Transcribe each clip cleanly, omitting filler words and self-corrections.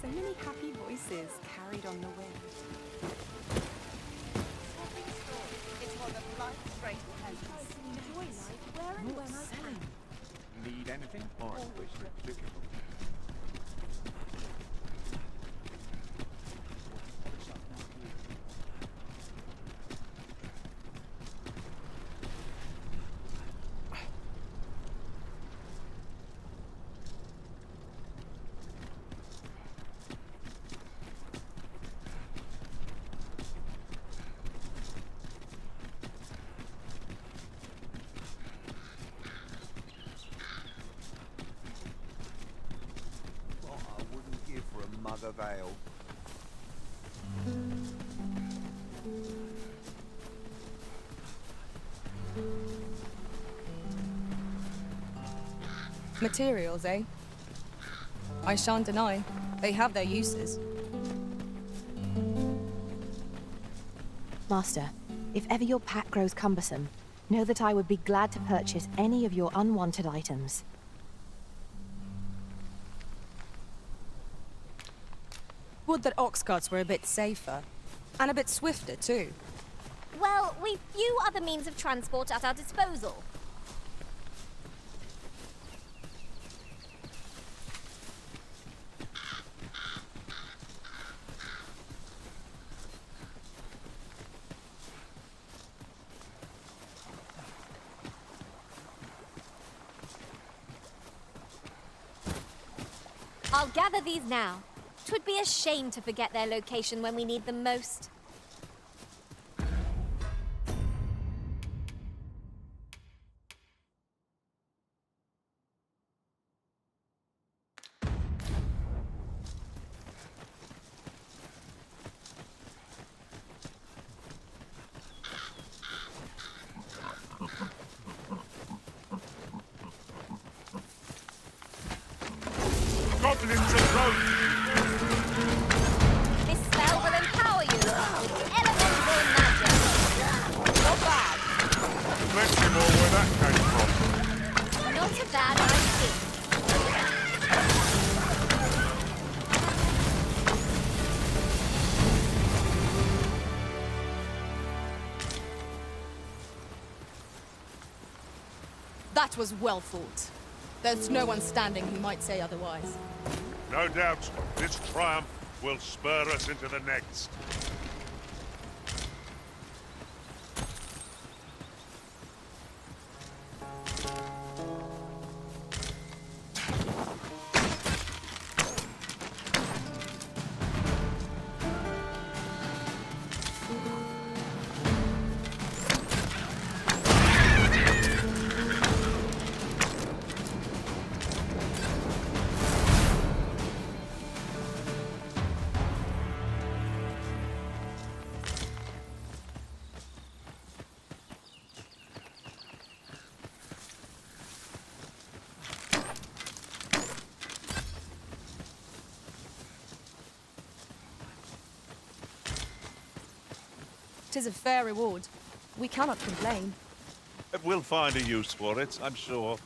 So many happy voices carried on the wind. It's one of life's great pleasures. Enjoy life where and when I can. Need anything? Or which particular? Mug of ale. Materials, eh? I shan't deny. They have their uses. Master, if ever your pack grows cumbersome, know that I would be glad to purchase any of your unwanted items. Would that ox carts were a bit safer. And a bit swifter, too. Well, we've few other means of transport at our disposal. I'll gather these now. 'Twould be a shame to forget their location when we need them most. Goblins approach! This spell will empower you. Elemental magic. Not bad. Plenty more where that came from. Not a bad idea. That was well fought. There's no one standing who might say otherwise. No doubt, this triumph will spur us into the next. Tis a fair reward. We cannot complain. We'll find a use for it, I'm sure.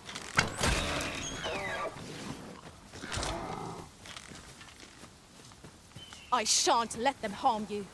I shan't let them harm you.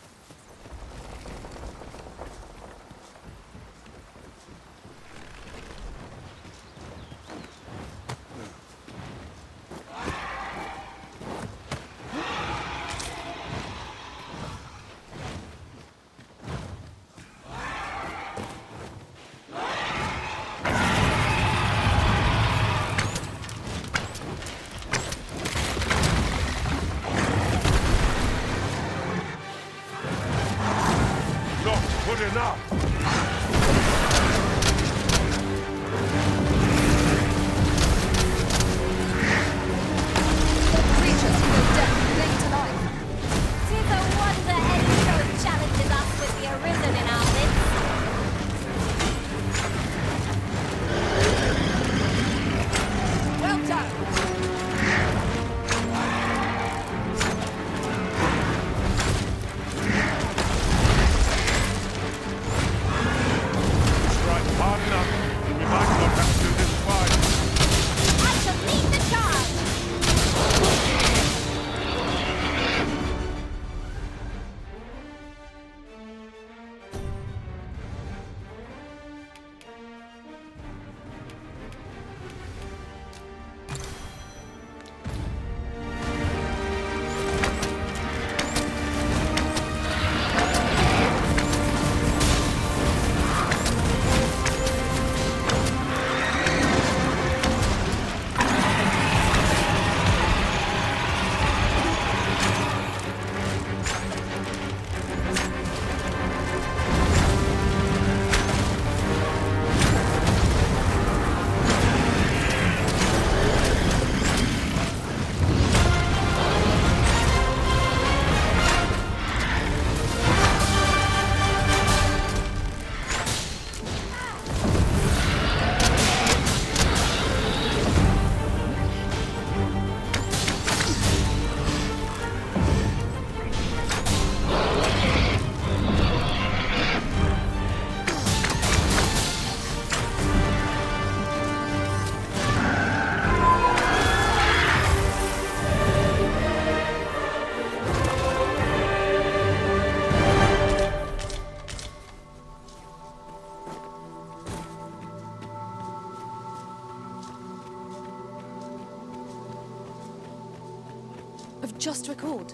I've just recalled.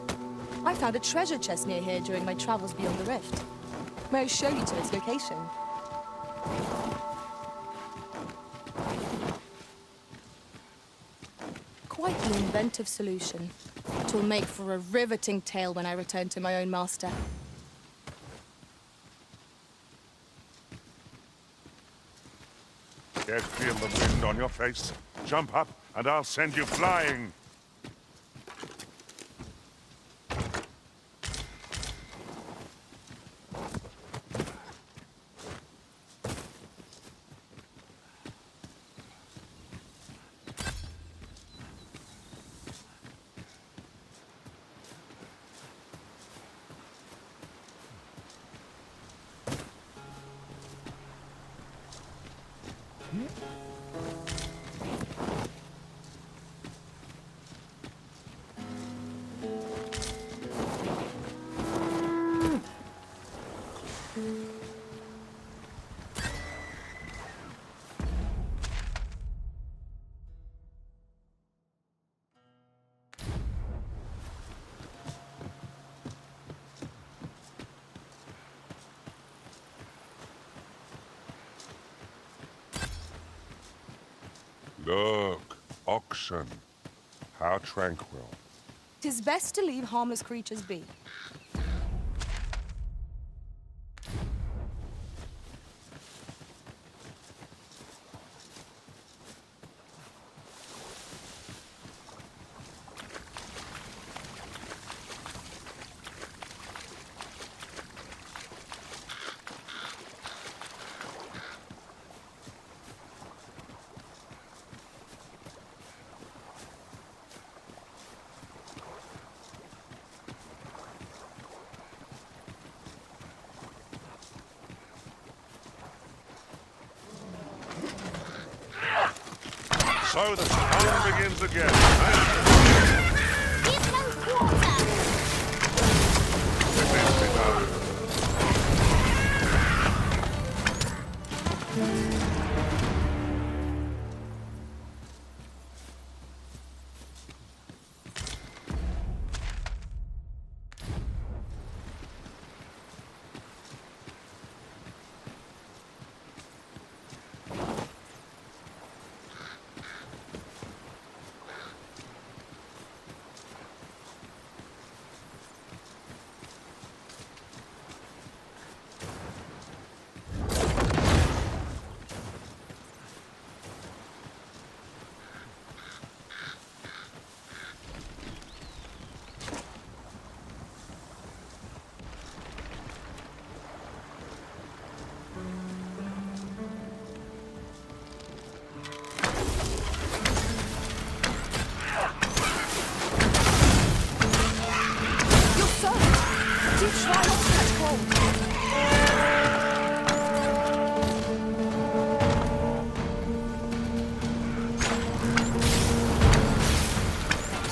I found a treasure chest near here during my travels beyond the rift. May I show you to its location? Quite an inventive solution. It will make for a riveting tale when I return to my own master. Yes, feel the wind on your face. Jump up, and I'll send you flying. Look, oxen. How tranquil. 'Tis best to leave harmless creatures be. So the fun begins again. Give no quarter! Let this be done.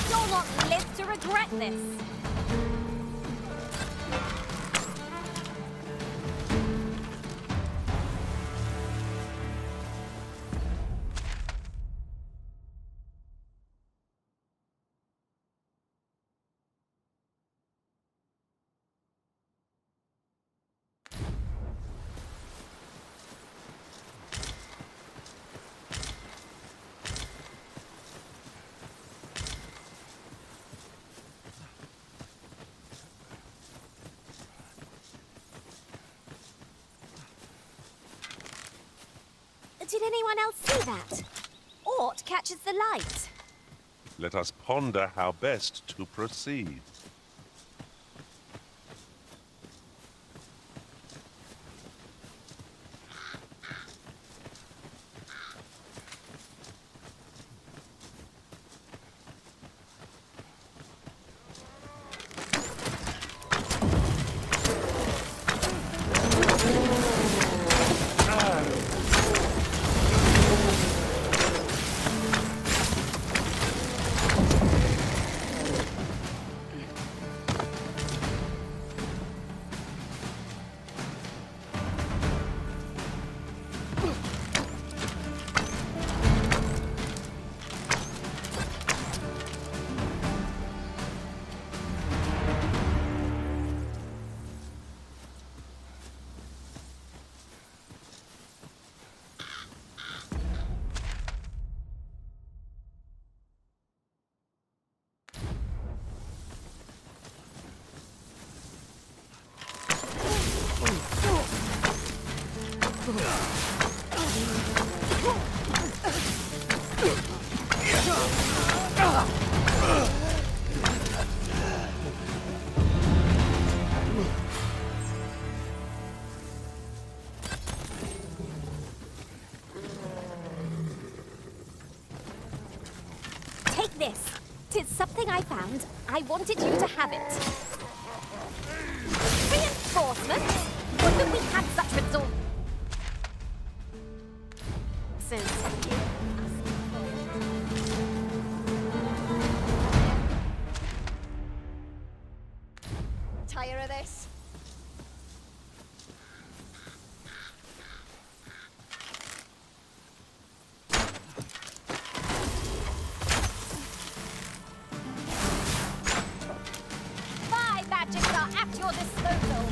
You'll not live to regret this. Did anyone else see that? Aught catches the light. Let us ponder how best to proceed. Take this. 'Tis something I found. I wanted you to have it. Reinforcements? Would that we had such resources. Tire of this? My magics are at your disposal.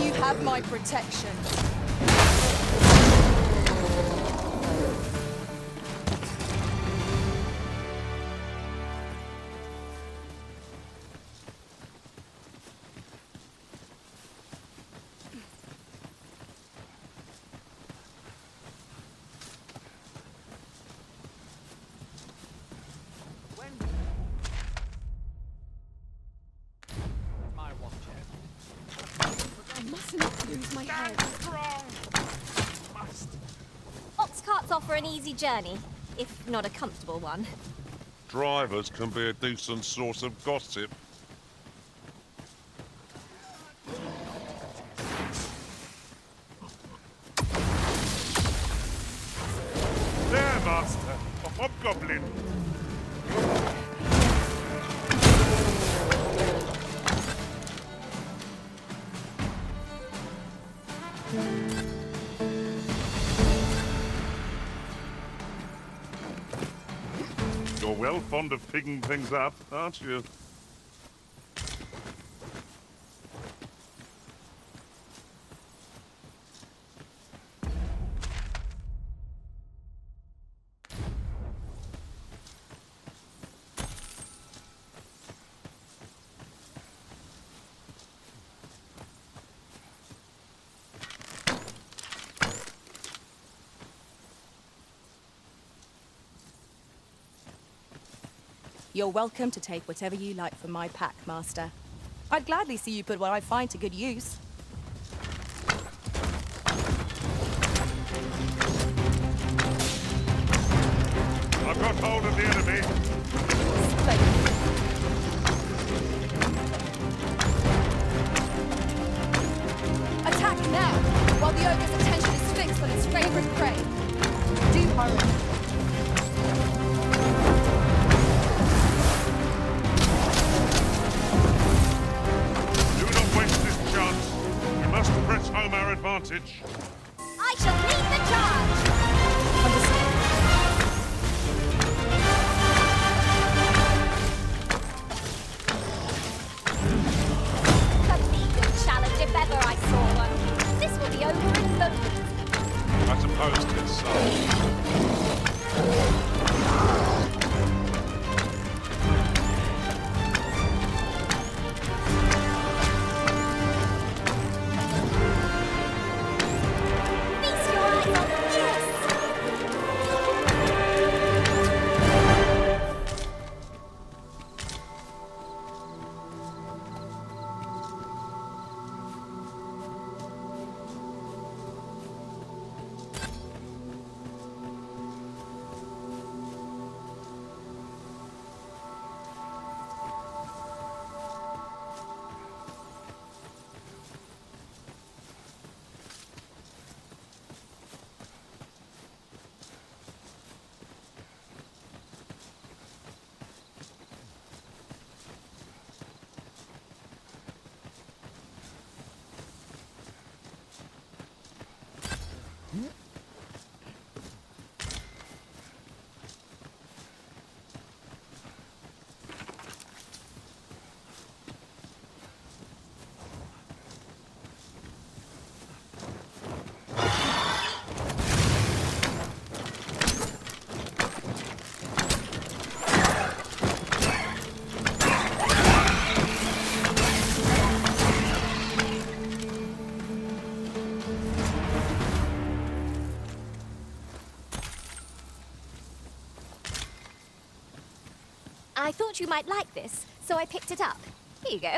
You have my protection. I mustn't lose my head. Ox carts offer an easy journey, if not a comfortable one. Drivers can be a decent source of gossip. There, Master! A hobgoblin! You're well fond of picking things up, aren't you? You're welcome to take whatever you like from my pack, Master. I'd gladly see you put what I find to good use. I've got hold of the enemy. Splendid. Attack now, while the ogre's attention is fixed on its favorite prey. Do hurry. Press home our advantage. I shall lead the charge! Understood. A legal challenge if ever I saw one. This will be over in moments. I suppose it's so. Feast your eyes on this! I thought you might like this, so I picked it up. Here you go.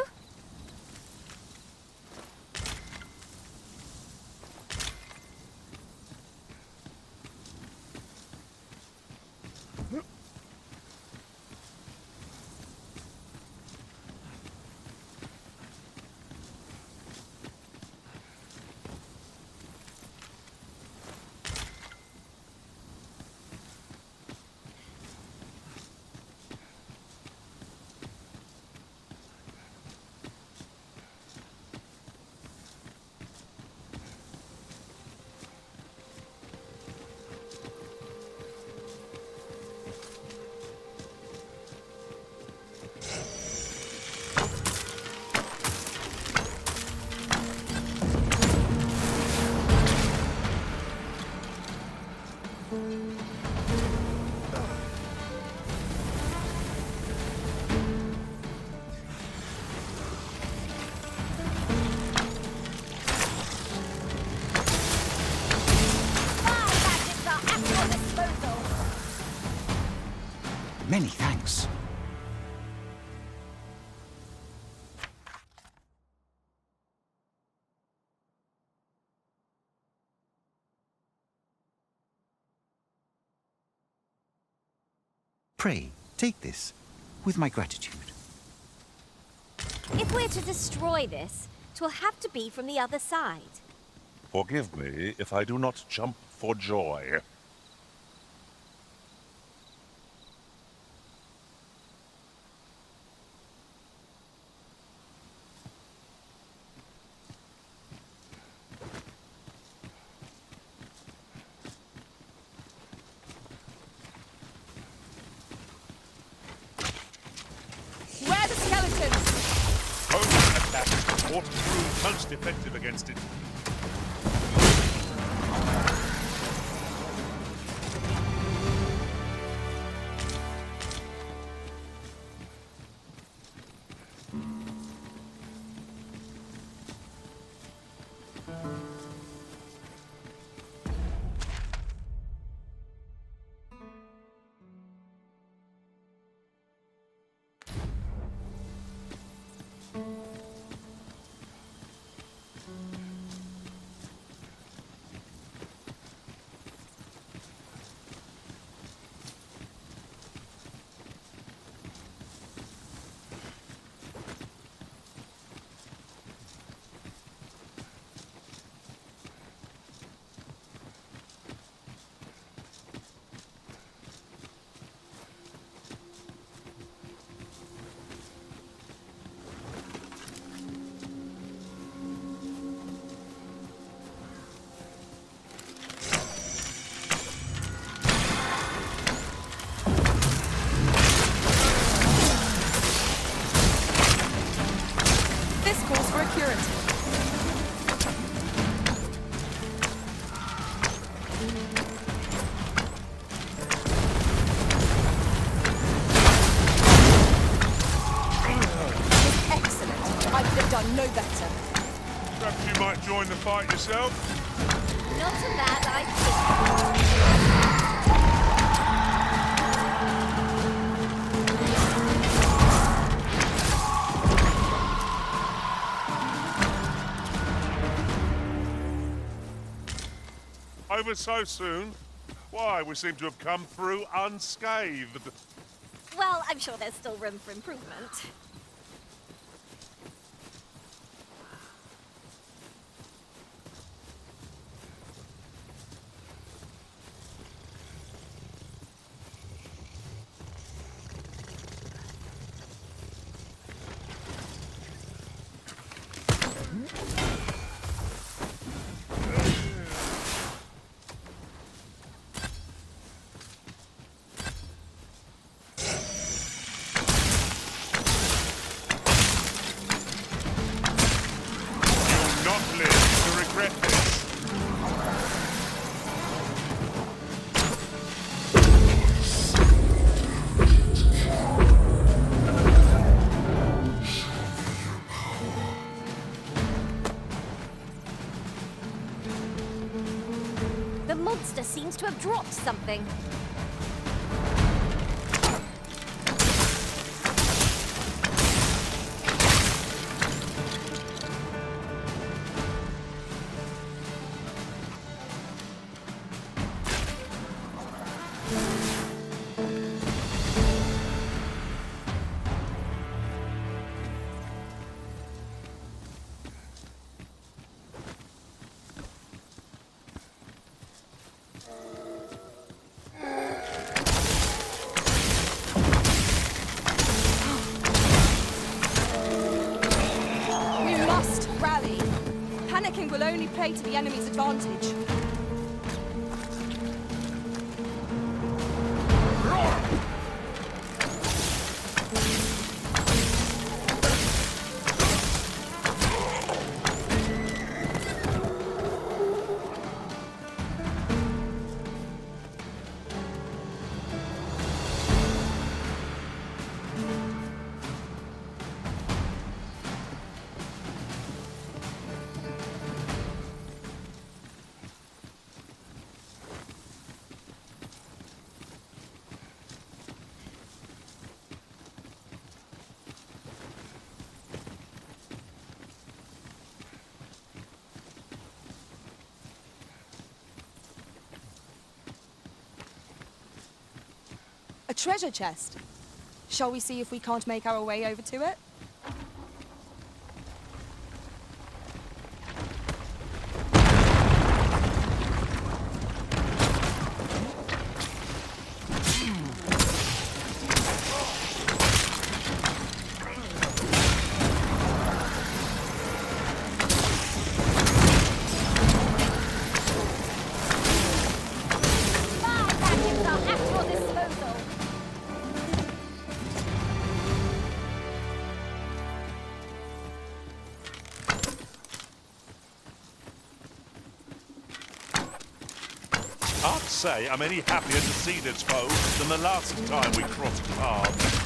Many thanks. Pray, take this, with my gratitude. If we're to destroy this, 'twill have to be from the other side. Forgive me if I do not jump for joy. Where are the skeletons? Home attack ought to prove most effective against it. No better. Perhaps you might join the fight yourself? Not a bad idea. Over so soon? Why, we seem to have come through unscathed. Well, I'm sure there's still room for improvement. The monster seems to have dropped something. rally. Panicking will only play to the enemy's advantage. A treasure chest. Shall we see if we can't make our way over to it? My magics are at your disposal. I'd say I'm any happier to see this foe than the last time we crossed paths.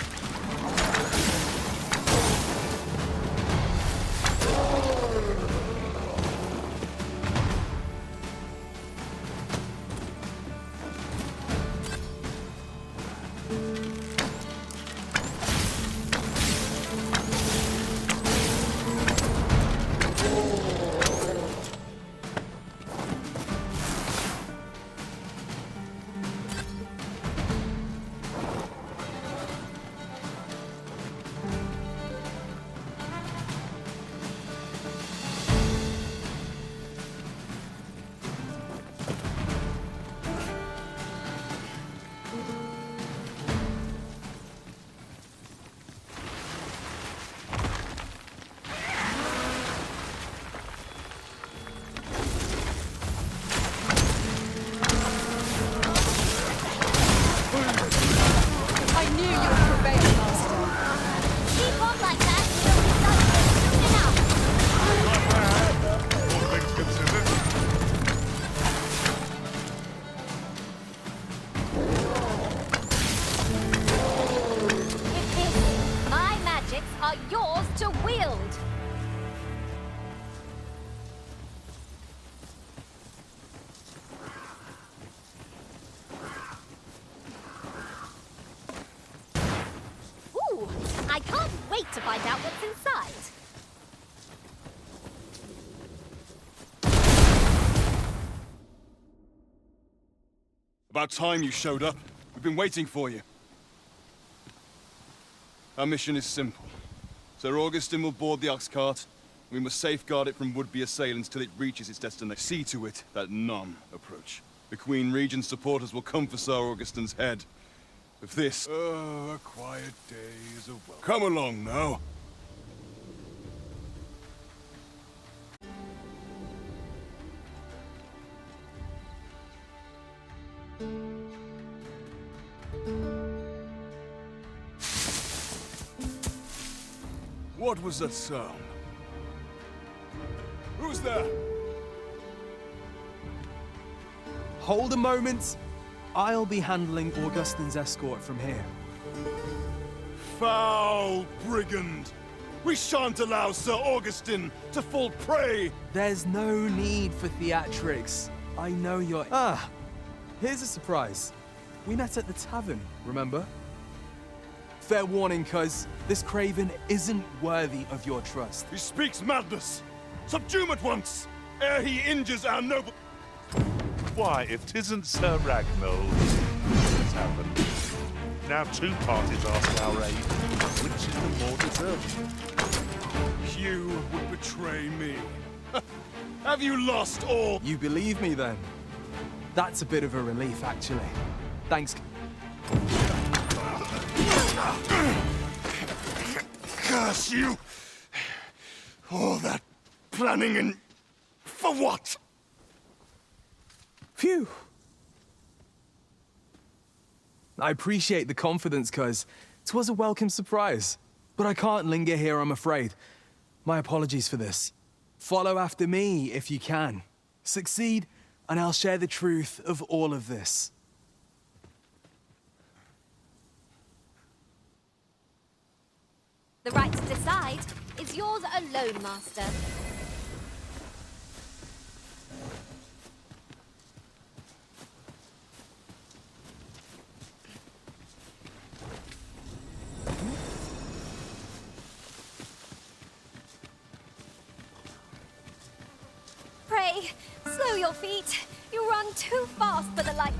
I knew you would prevail, Master. Keep on like that, you'll be done with it soon enough. Not bad, all things considered. It is. My magics are yours to wield. Ooh, I can't wait to find out what's inside. About time you showed up. We've been waiting for you. Our mission is simple. Sir Augustin will board the ox cart. We must safeguard it from would-be assailants till it reaches its destination. See to it that none approach. The Queen Regent's supporters will come for Sir Augustin's head. If this... A quiet day is a welcome. Come along now. What was that sound? Who's there? Hold a moment. I'll be handling Augustin's escort from here. Foul brigand! We shan't allow Sir Augustin to fall prey! There's no need for theatrics. I know you're... Ah, here's a surprise. We met at the tavern, remember? Fair warning, cuz this craven isn't worthy of your trust. He speaks madness! Subdue him at once, ere he injures our noble... Why, if 'tisn't Sir Ragnall, what's happened? Now two parties ask our aid. Which is the more deserving? You would betray me. Have you lost all? You believe me, then? That's a bit of a relief, actually. Thanks. Curse you! All that planning and... for what? Phew. I appreciate the confidence, cuz 'twas a welcome surprise. But I can't linger here, I'm afraid. My apologies for this. Follow after me if you can. Succeed, and I'll share the truth of all of this. The right to decide is yours alone, Master. Pray, slow your feet. You run too fast for the light.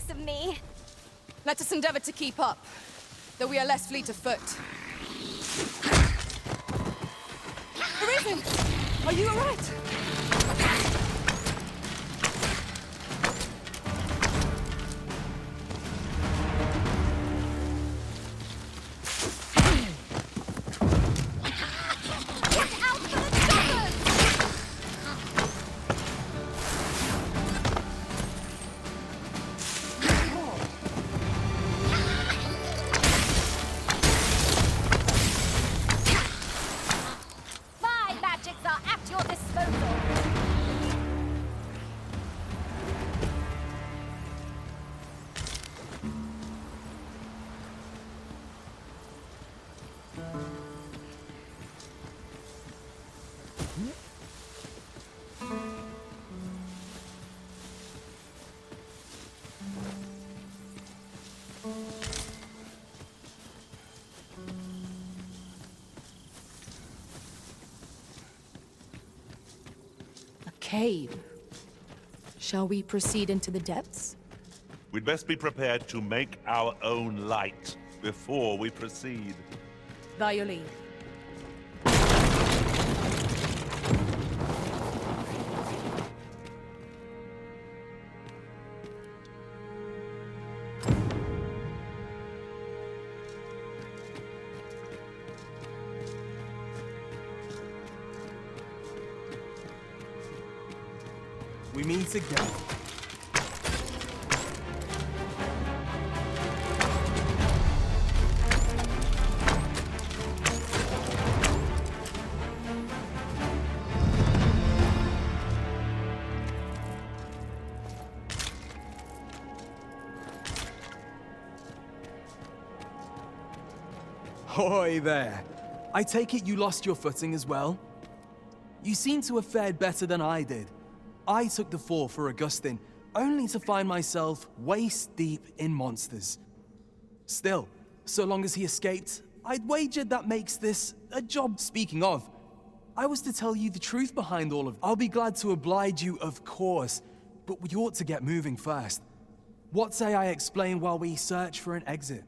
Of me. Let us endeavor to keep up, though we are less fleet of foot. Arisen! Are you all right? Cave. Shall we proceed into the depths? We'd best be prepared to make our own light before we proceed. By your leave. We meet again. Hoy there. I take it you lost your footing as well? You seem to have fared better than I did. I took the fall for Augustine, only to find myself waist-deep in monsters. Still, so long as he escaped, I'd wagered that makes this a job. Speaking of, I was to tell you the truth behind all of it. I'll be glad to oblige you, of course, but we ought to get moving first. What say I explain while we search for an exit?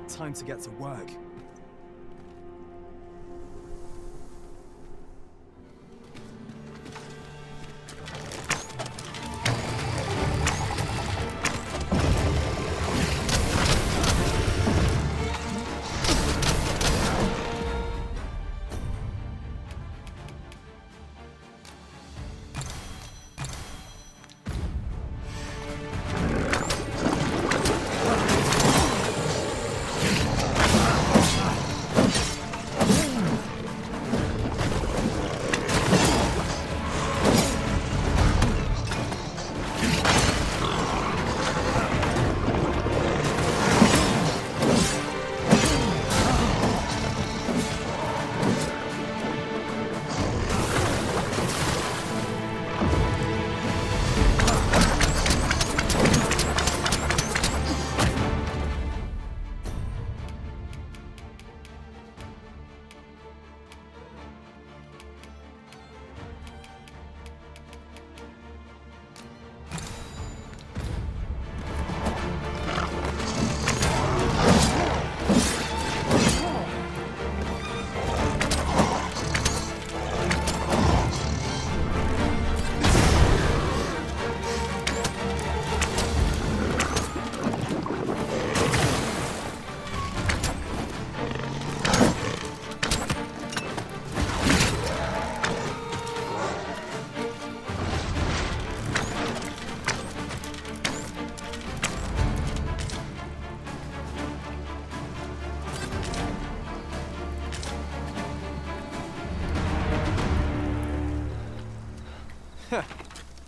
Time to get to work.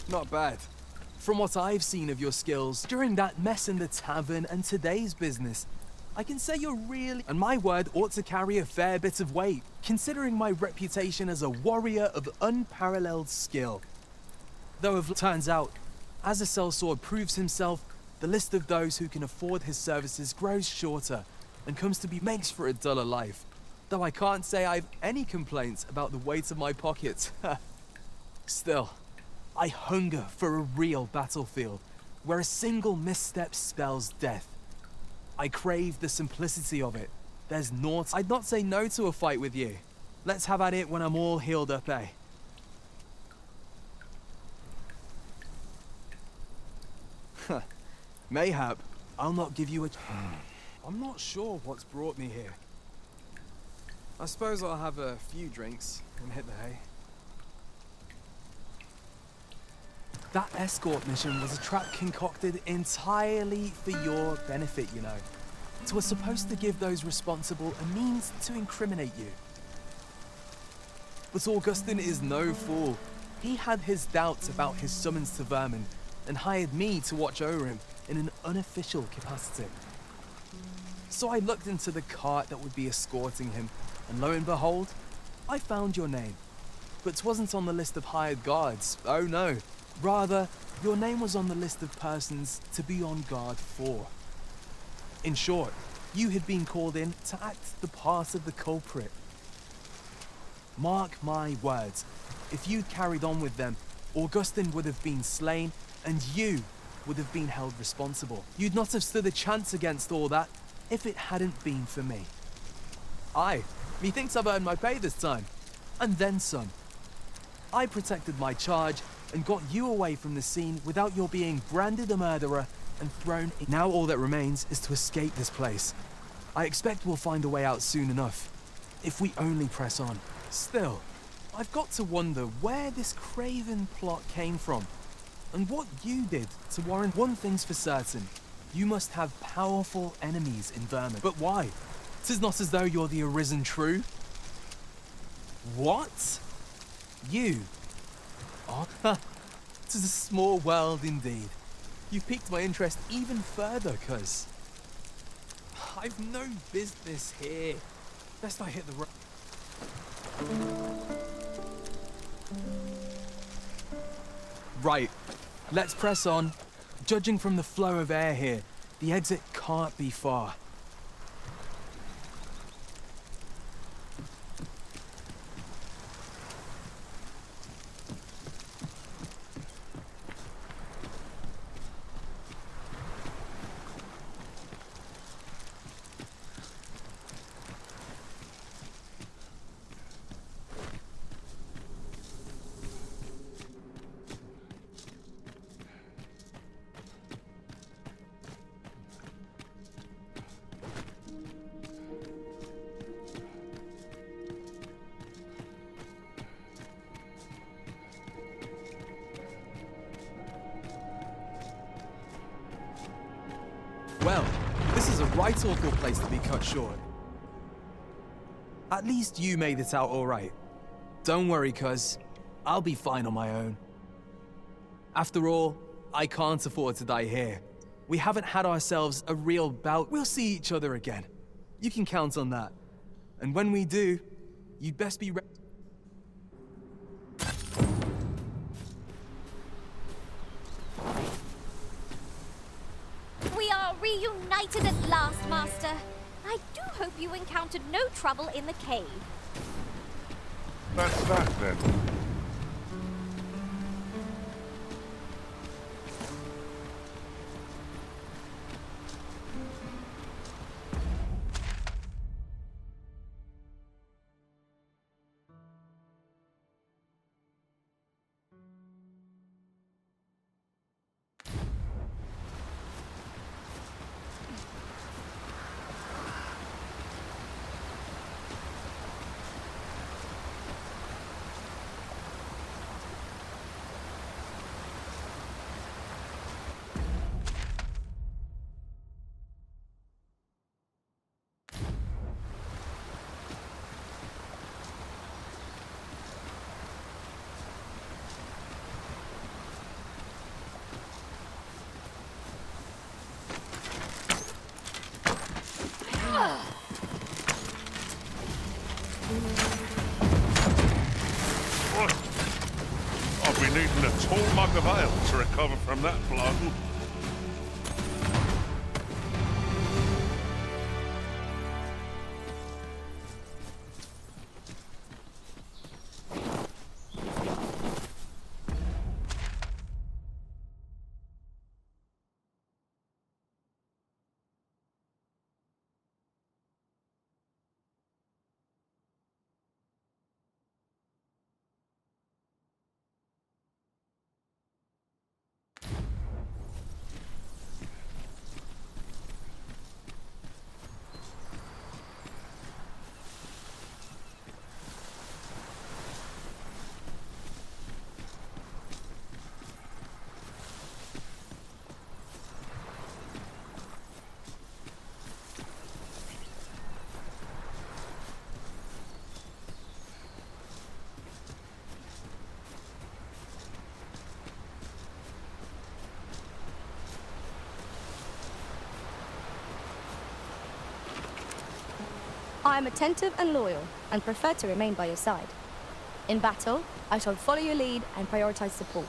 Not bad. From what I've seen of your skills during that mess in the tavern and today's business, I can say you're really... And my word ought to carry a fair bit of weight, considering my reputation as a warrior of unparalleled skill. Though it turns out, as a sellsword proves himself, the list of those who can afford his services grows shorter and comes to be makes for a duller life. Though I can't say I've any complaints about the weight of my pockets. Still, I hunger for a real battlefield, where a single misstep spells death. I crave the simplicity of it. There's naught. I'd not say no to a fight with you. Let's have at it when I'm all healed up, eh? Mayhap, I'll not give you a... I'm not sure what's brought me here. I suppose I'll have a few drinks and hit the hay. That escort mission was a trap concocted entirely for your benefit, you know. It was supposed to give those responsible a means to incriminate you. But Augustin is no fool. He had his doubts about his summons to Vermin and hired me to watch over him in an unofficial capacity. So I looked into the cart that would be escorting him, and lo and behold, I found your name. But 'twasn't on the list of hired guards, oh no. Rather, your name was on the list of persons to be on guard for. In short, you had been called in to act the part of the culprit. Mark my words, if you'd carried on with them, Augustin would have been slain, and you would have been held responsible. You'd not have stood a chance against all that if it hadn't been for me. Aye, methinks I've earned my pay this time, and then some. I protected my charge and got you away from the scene without your being branded a murderer and thrown in. Now all that remains is to escape this place. I expect we'll find a way out soon enough, if we only press on. Still, I've got to wonder where this craven plot came from, and what you did to warrant. One thing's for certain, you must have powerful enemies in Vermin. But why? 'Tis not as though you're the arisen true. What? You? Oh, 'tis a small world indeed. You've piqued my interest even further, cuz I've no business here. Best I hit the road. Right, let's press on. Judging from the flow of air here, the exit can't be far. Well, this is a right awful place to be cut short. At least you made it out all right. Don't worry, cuz I'll be fine on my own. After all, I can't afford to die here. We haven't had ourselves a real bout. We'll see each other again. You can count on that. And when we do, you'd best be ready. We are reunited at last, Master. I do hope you encountered no trouble in the cave. That's that then. recover from that blow. I am attentive and loyal, and prefer to remain by your side. In battle, I shall follow your lead and prioritize support.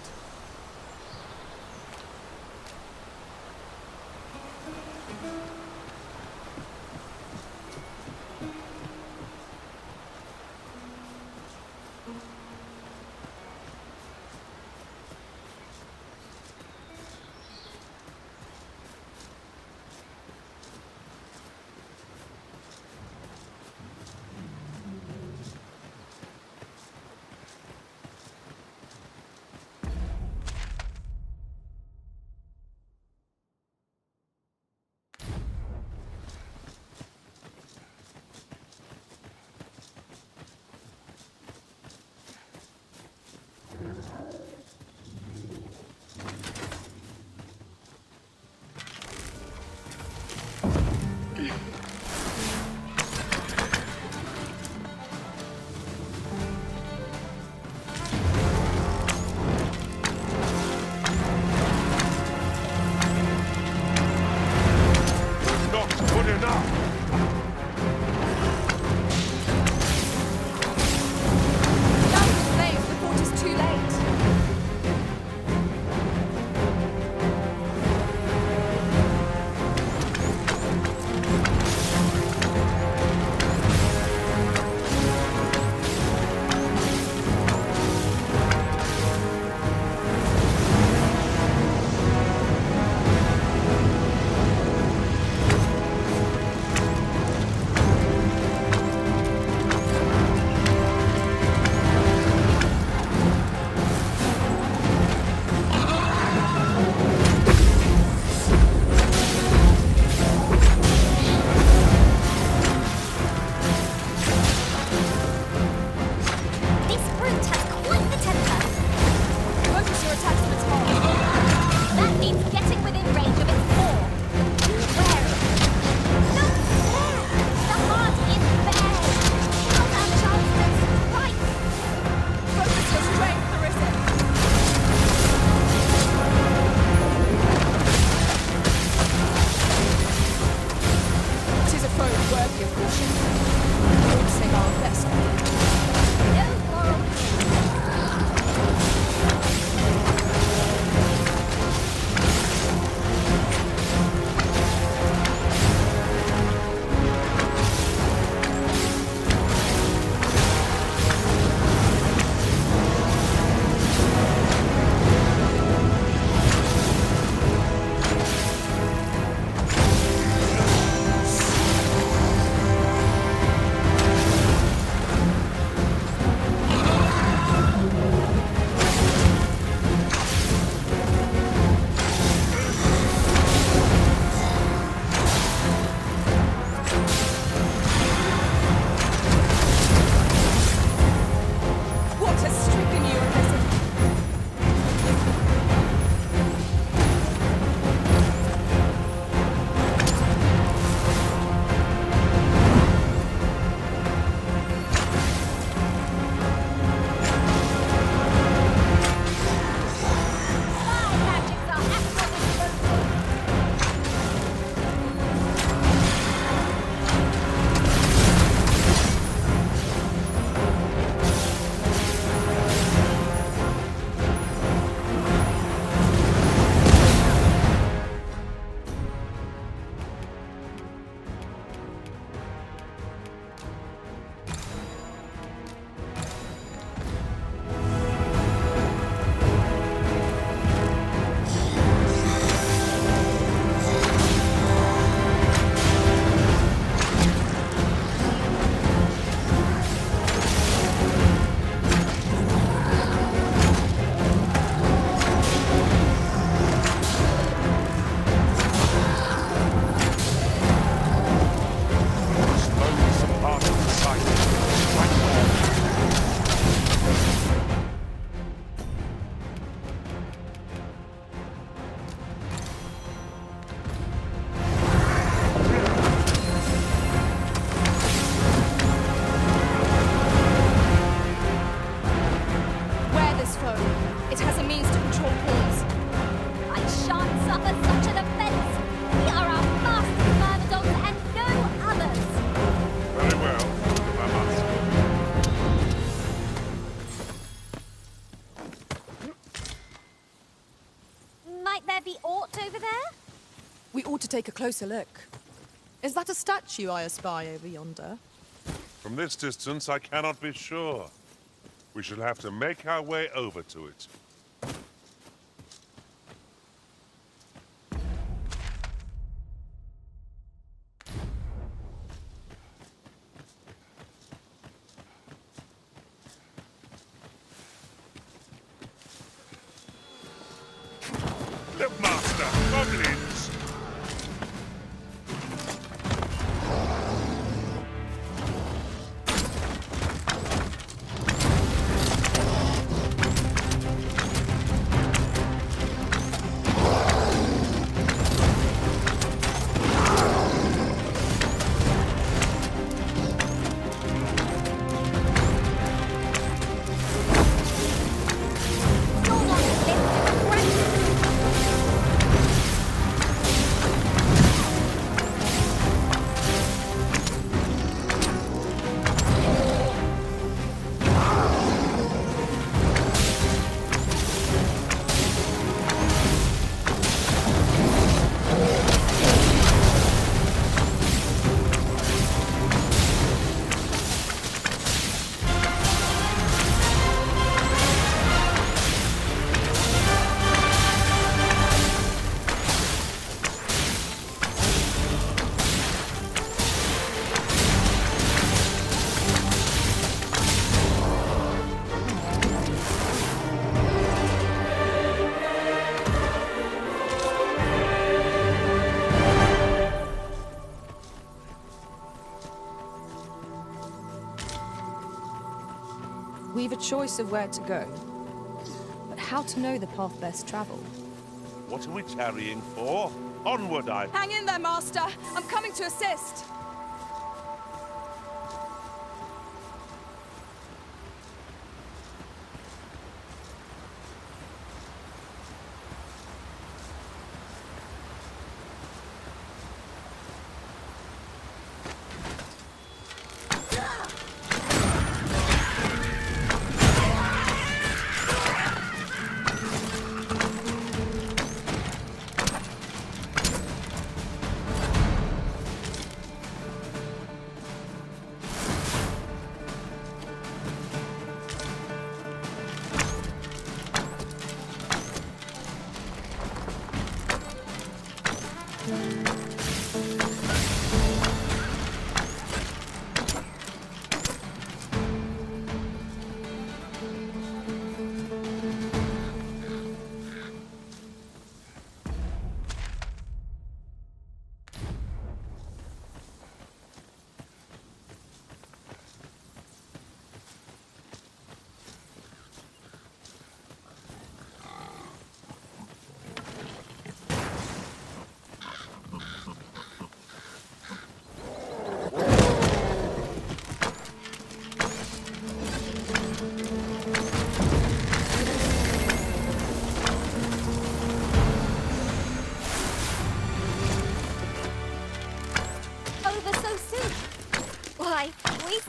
We ought to take a closer look. Is that a statue I espy over yonder? From this distance, I cannot be sure. We shall have to make our way over to it. Master, goblins! We've a choice of where to go, but how to know the path best traveled? What are we tarrying for? Onward, I... Hang in there, Master! I'm coming to assist!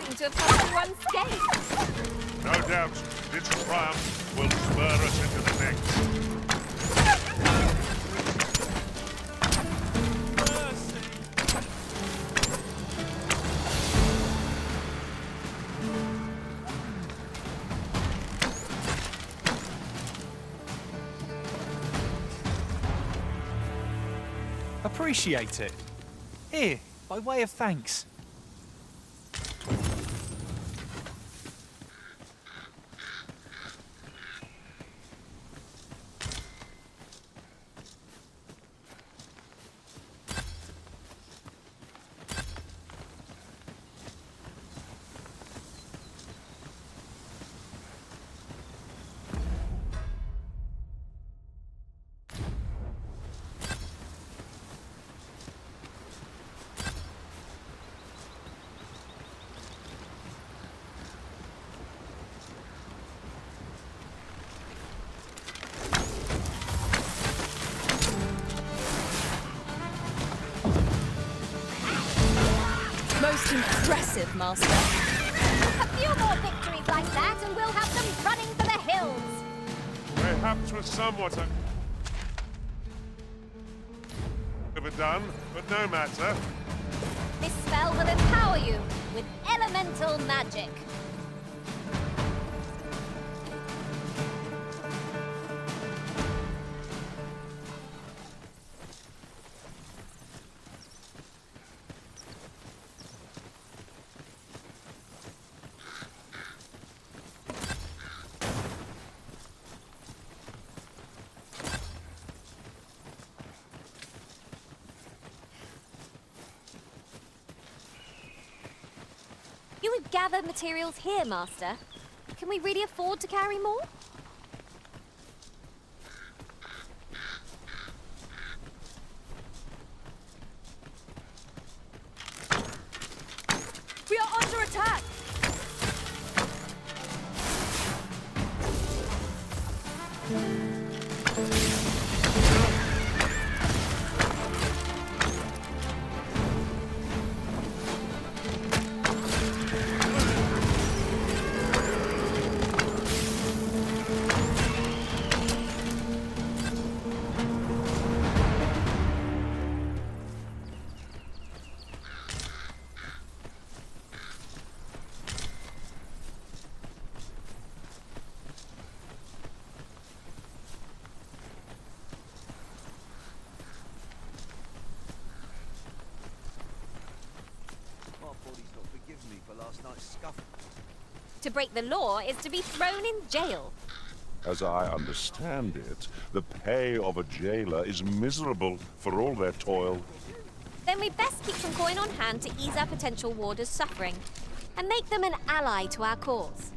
To have covered one skate. No doubt, this triumph will spur us into the next. Appreciate it. Here, by way of thanks. Most impressive, Master. A few more victories like that and we'll have them running for the hills. Perhaps with somewhat Overdone, but no matter. This spell will empower you with elemental magic. You would gather materials here, Master. Can we really afford to carry more? We are under attack! To break the law is to be thrown in jail. As I understand it, the pay of a jailer is miserable for all their toil. Then we best keep some coin on hand to ease our potential warders' suffering and make them an ally to our cause.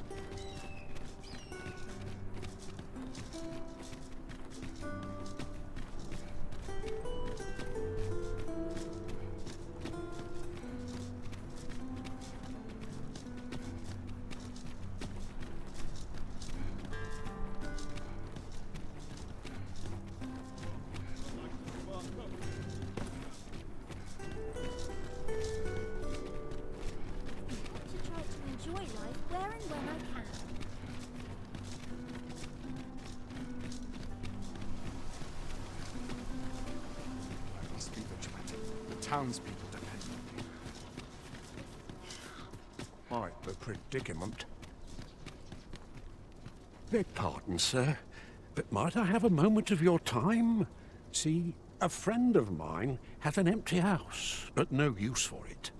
Townspeople depend on me. Quite the predicament. Beg pardon, sir, but might I have a moment of your time? See, a friend of mine has an empty house, but no use for it.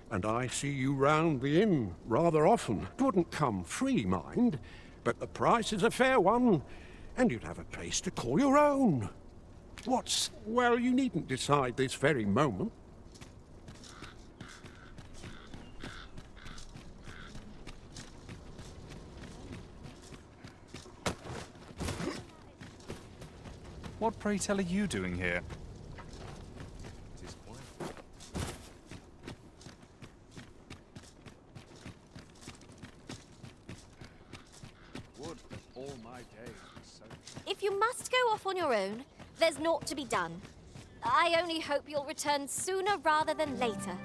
And I see you round the inn rather often. It wouldn't come free, mind, but the price is a fair one, and you'd have a place to call your own. What's... well, you needn't decide this very moment. What, pray tell, are you doing here? If you must go off on your own, there's naught to be done. I only hope you'll return sooner rather than later.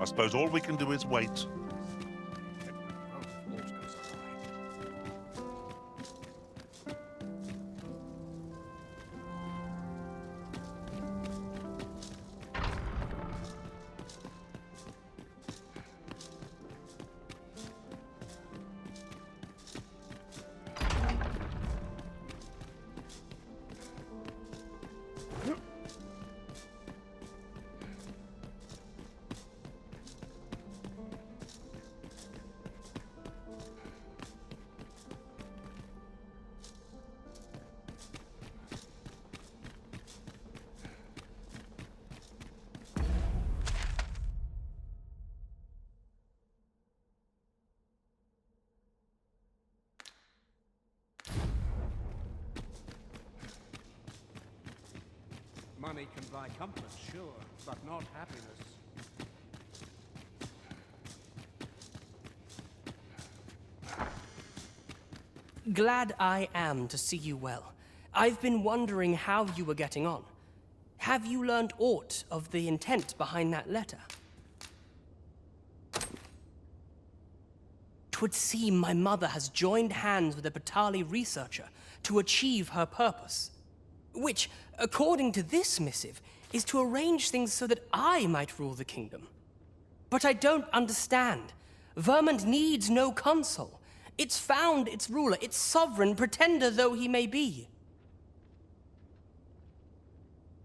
I suppose all we can do is wait. Money can buy comfort, sure, but not happiness. Glad I am to see you well. I've been wondering how you were getting on. Have you learned aught of the intent behind that letter? 'Twould seem my mother has joined hands with a Batali researcher to achieve her purpose. which, according to this missive, is to arrange things so that I might rule the kingdom. But I don't understand. Vermont needs no consul. It's found its ruler, its sovereign, pretender though he may be.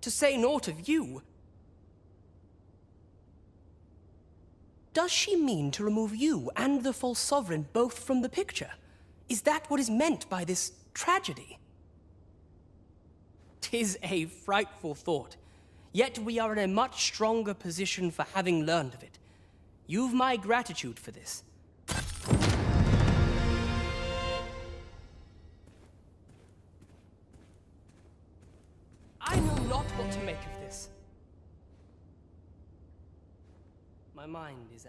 To say naught of you, does she mean to remove you and the false sovereign both from the picture? Is that what is meant by this tragedy? 'Tis a frightful thought, yet we are in a much stronger position for having learned of it. You've my gratitude for this. I know not what to make of this. My mind is